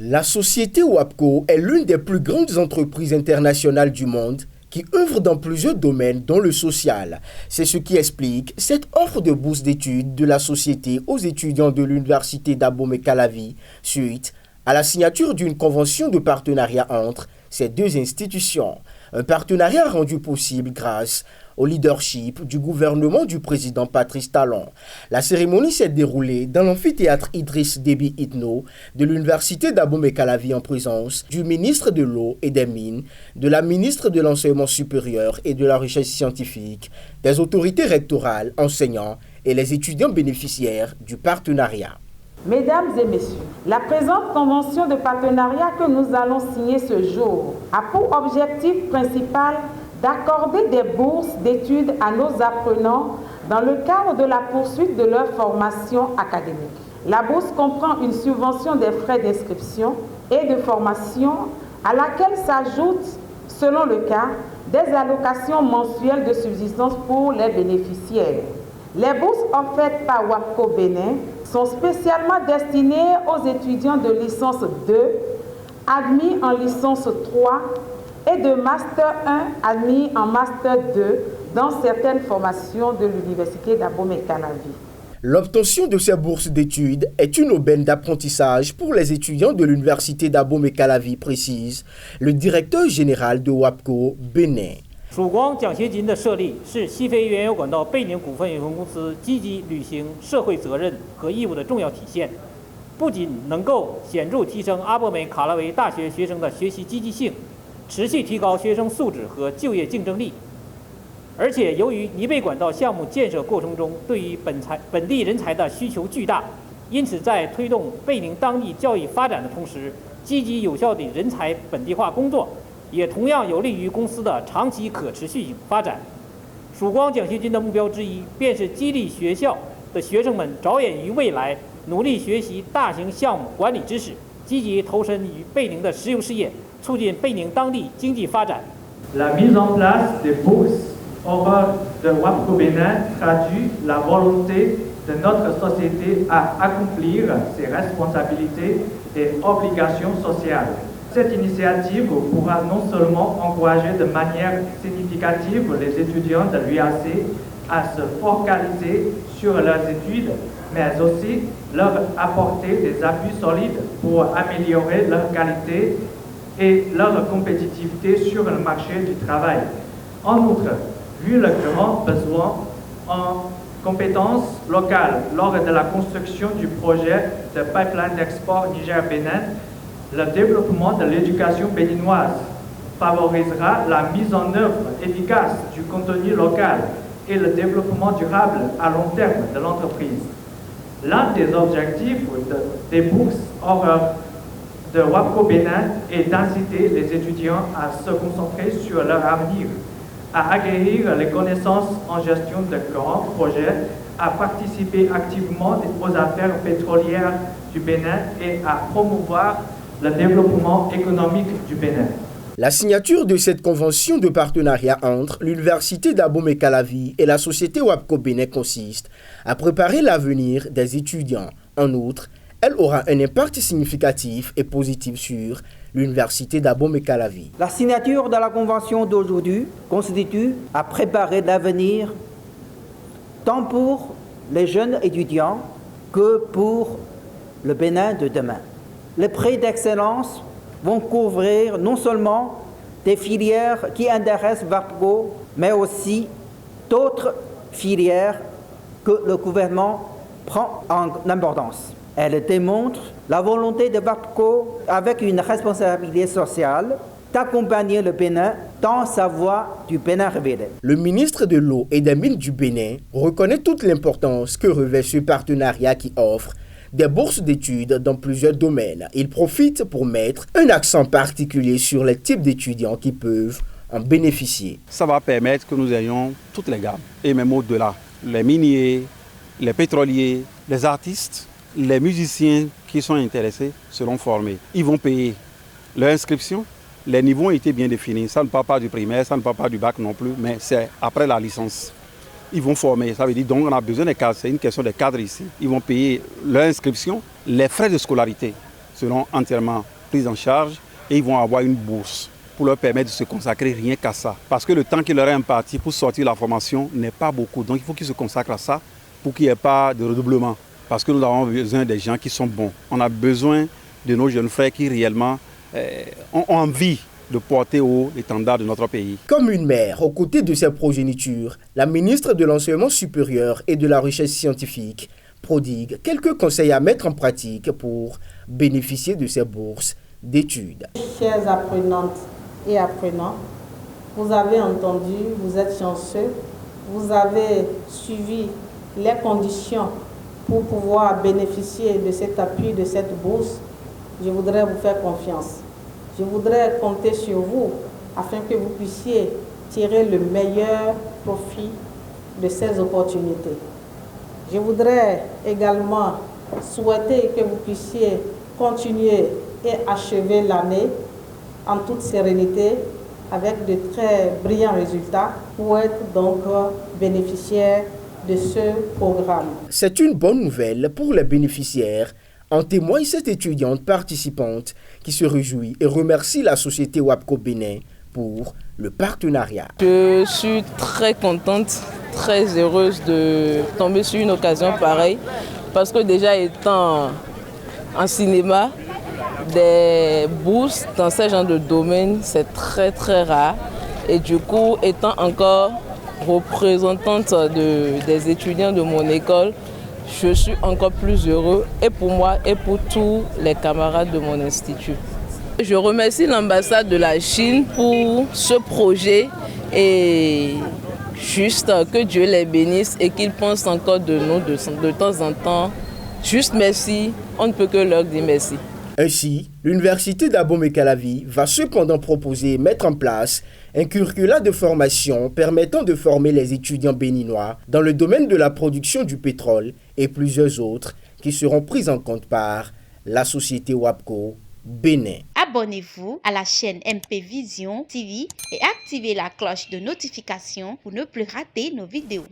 La société WAPCO est l'une des plus grandes entreprises internationales du monde qui œuvre dans plusieurs domaines, dont le social. C'est ce qui explique cette offre de bourse d'études de la société aux étudiants de l'université d'Abomey-Calavi suite à la signature d'une convention de partenariat entre ces deux institutions. Un partenariat rendu possible grâce au leadership du gouvernement du président Patrice Talon. La cérémonie s'est déroulée dans l'amphithéâtre Idriss Déby Itno de l'université d'Abomey-Calavi en présence du ministre de l'Eau et des Mines, de la ministre de l'Enseignement supérieur et de la Recherche scientifique, des autorités rectorales, enseignants et les étudiants bénéficiaires du partenariat. Mesdames et messieurs, la présente convention de partenariat que nous allons signer ce jour a pour objectif principal d'accorder des bourses d'études à nos apprenants dans le cadre de la poursuite de leur formation académique. La bourse comprend une subvention des frais d'inscription et de formation à laquelle s'ajoutent, selon le cas, des allocations mensuelles de subsistance pour les bénéficiaires. Les bourses offertes par WAPCO Bénin sont spécialement destinées aux étudiants de licence 2, admis en licence 3 et de Master 1 admis en Master 2 dans certaines formations de l'université d'Abomey-Calavi. L'obtention de ces bourses d'études est une aubaine d'apprentissage pour les étudiants de l'université d'Abomey-Calavi, précise le directeur général de WAPCO Bénin. 曙光奖学金的设立是西非原油管道贝宁股份有限公司积极履行社会责任和义务的重要体现，不仅能够显著提升阿波梅卡拉维大学学生的学习积极性，持续提高学生素质和就业竞争力，而且由于尼贝管道项目建设过程中对于本地人才的需求巨大，因此在推动贝宁当地教育发展的同时，积极有效的人才本地化工作。 也同样有利于公司的长期可持续发展。曙光奖学金的目标之一，便是激励学校的学生们着眼于未来，努力学习大型项目管理知识，积极投身于贝宁的石油事业，促进贝宁当地经济发展。La mise en place des bourses hors de WAPCO Bénin traduit la volonté de notre société à accomplir ses responsabilités et obligations sociales. Cette initiative pourra non seulement encourager de manière significative les étudiants de l'UAC à se focaliser sur leurs études, mais aussi leur apporter des appuis solides pour améliorer leur qualité et leur compétitivité sur le marché du travail. En outre, vu le grand besoin en compétences locales lors de la construction du projet de pipeline d'export Niger-Bénin, le développement de l'éducation béninoise favorisera la mise en œuvre efficace du contenu local et le développement durable à long terme de l'entreprise. L'un des objectifs des bourses hors de WAPCO Bénin est d'inciter les étudiants à se concentrer sur leur avenir, à acquérir les connaissances en gestion de grands projets, à participer activement aux affaires pétrolières du Bénin et à promouvoir le développement économique du Bénin. La signature de cette convention de partenariat entre l'université d'Abomey-Calavi et la société WAPCO Bénin consiste à préparer l'avenir des étudiants. En outre, elle aura un impact significatif et positif sur l'université d'Abomey-Calavi. La signature de la convention d'aujourd'hui constitue à préparer l'avenir tant pour les jeunes étudiants que pour le Bénin de demain. Les prix d'excellence vont couvrir non seulement des filières qui intéressent WAPCO, mais aussi d'autres filières que le gouvernement prend en importance. Elle démontre la volonté de WAPCO, avec une responsabilité sociale, d'accompagner le Bénin dans sa voie du Bénin révélé. Le ministre de l'Eau et des Mines du Bénin reconnaît toute l'importance que revêt ce partenariat qui offre des bourses d'études dans plusieurs domaines. Il profite pour mettre un accent particulier sur les types d'étudiants qui peuvent en bénéficier. Ça va permettre que nous ayons toutes les gammes, et même au-delà. Les miniers, les pétroliers, les artistes, les musiciens qui sont intéressés seront formés. Ils vont payer leur inscription. Les niveaux ont été bien définis. Ça ne part pas du primaire, ça ne part pas du bac non plus, mais c'est après la licence. Ils vont former, ça veut dire donc on a besoin des cadres, c'est une question de cadres ici. Ils vont payer leur inscription, les frais de scolarité seront entièrement prise en charge et ils vont avoir une bourse pour leur permettre de se consacrer rien qu'à ça. Parce que le temps qu'il leur est imparti pour sortir la formation n'est pas beaucoup. Donc il faut qu'ils se consacrent à ça pour qu'il n'y ait pas de redoublement. Parce que nous avons besoin des gens qui sont bons. On a besoin de nos jeunes frères qui réellement ont envie de porter haut l'étendard de notre pays. Comme une mère aux côtés de ses progénitures, la ministre de l'Enseignement supérieur et de la Recherche scientifique prodigue quelques conseils à mettre en pratique pour bénéficier de ces bourses d'études. Chères apprenantes et apprenants, vous avez entendu, vous êtes chanceux, vous avez suivi les conditions pour pouvoir bénéficier de cet appui, de cette bourse. Je voudrais vous faire confiance. Je voudrais compter sur vous afin que vous puissiez tirer le meilleur profit de ces opportunités. Je voudrais également souhaiter que vous puissiez continuer et achever l'année en toute sérénité avec de très brillants résultats pour être donc bénéficiaire de ce programme. C'est une bonne nouvelle pour les bénéficiaires. En témoigne cette étudiante participante qui se réjouit et remercie la société WAPCO Bénin pour le partenariat. Je suis très contente, très heureuse de tomber sur une occasion pareille parce que déjà étant en cinéma, des bourses dans ce genre de domaine, c'est très très rare. Et du coup, étant encore représentante des étudiants de mon école, je suis encore plus heureux et pour moi et pour tous les camarades de mon institut. Je remercie l'ambassade de la Chine pour ce projet et juste que Dieu les bénisse et qu'ils pensent encore de nous de temps en temps. Juste merci, on ne peut que leur dire merci. Ainsi, l'université d'Abomey-Calavi va cependant proposer et mettre en place un curricula de formation permettant de former les étudiants béninois dans le domaine de la production du pétrole et plusieurs autres qui seront pris en compte par la société WAPCO Bénin. Abonnez-vous à la chaîne MP Vision TV et activez la cloche de notification pour ne plus rater nos vidéos.